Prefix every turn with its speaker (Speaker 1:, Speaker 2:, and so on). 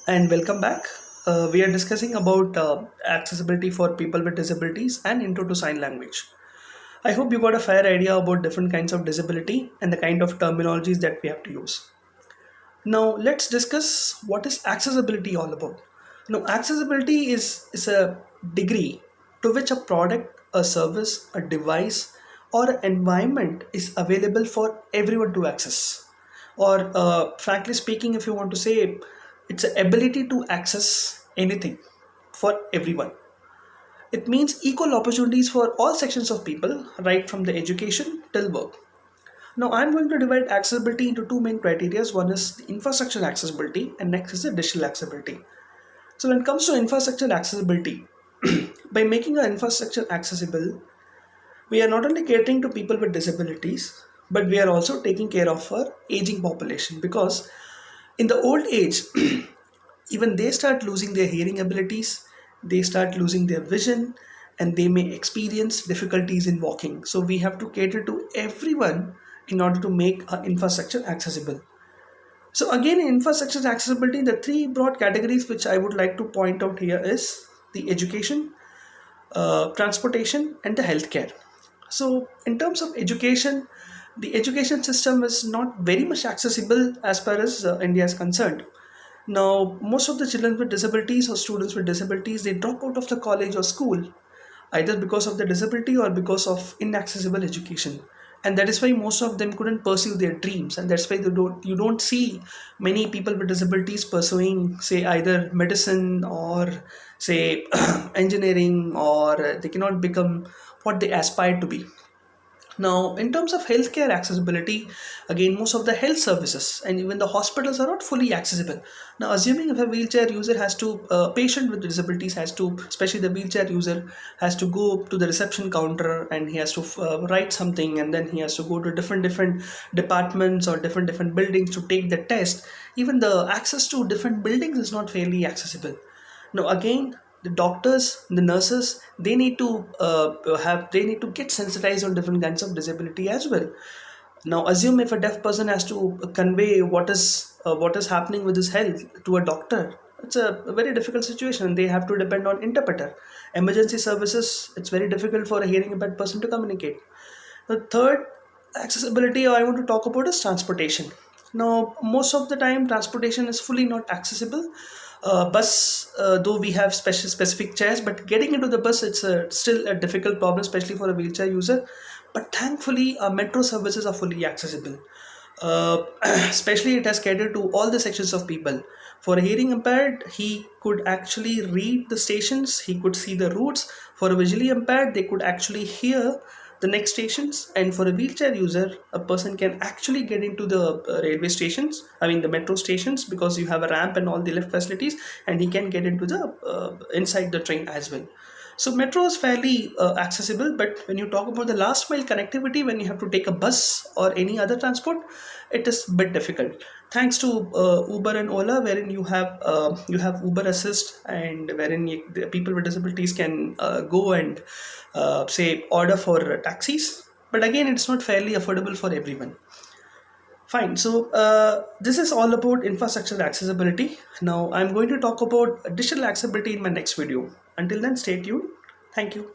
Speaker 1: And welcome back. We are discussing about accessibility for people with disabilities and intro to sign language. I hope you got a fair idea about different kinds of disability and the kind of terminologies that we have to use. Now, let's discuss what is accessibility all about. Now, accessibility is a degree to which a product, a service, a device, or an environment is available for everyone to access. Or, frankly speaking, if you want to say, it's an ability to access anything for everyone. It means equal opportunities for all sections of people, right from the education till work. Now, I'm going to divide accessibility into two main criteria. One is the infrastructure accessibility, and next is the digital accessibility. So, when it comes to infrastructure accessibility, by making our infrastructure accessible, we are not only catering to people with disabilities, but we are also taking care of our aging population because in the old age, even they start losing their hearing abilities, they start losing their vision, and they may experience difficulties in walking. So we have to cater to everyone in order to make our infrastructure accessible. So again, in infrastructure accessibility, the three broad categories which I would like to point out here is the education, transportation, and the healthcare. So in terms of education, the education system is not very much accessible as far as India is concerned. Now, most of the children with disabilities or students with disabilities, they drop out of the college or school either because of the disability or because of inaccessible education. And that is why most of them couldn't pursue their dreams, and that's why you don't see many people with disabilities pursuing, say, either medicine or say engineering, or they cannot become what they aspire to be. Now, in terms of healthcare accessibility, again, most of the health services and even the hospitals are not fully accessible. Now, assuming if a wheelchair user has to, patient with disabilities has to, especially the wheelchair user, has to go to the reception counter and he has to write something, and then he has to go to different departments or different buildings to take the test. Even the access to different buildings is not fairly accessible. Now, again, the doctors, the nurses, they need to get sensitized on different kinds of disability as well. Now, assume if a deaf person has to convey what is happening with his health to a doctor, it's a very difficult situation. They have to depend on interpreter. Emergency services, it's very difficult for a hearing impaired person to communicate. The third accessibility I want to talk about is transportation. Now, most of the time, transportation is fully not accessible. Bus, though we have specific chairs, but getting into the bus, it's still a difficult problem, especially for a wheelchair user. But thankfully, metro services are fully accessible. Especially, it has catered to all the sections of people. For a hearing impaired, he could actually read the stations, he could see the routes. For a visually impaired, they could actually hear the next stations. And for a wheelchair user, a person can actually get into the railway stations, I mean the metro stations, because you have a ramp and all the lift facilities, and he can get into the inside the train as well. So metro is fairly accessible, but when you talk about the last mile connectivity, when you have to take a bus or any other transport, it is a bit difficult. Thanks to Uber and Ola, wherein you have Uber Assist, and wherein the people with disabilities can go and say order for taxis. But again, it's not fairly affordable for everyone. Fine. So this is all about infrastructure accessibility. Now I'm going to talk about digital accessibility in my next video. Until then, stay tuned. Thank you.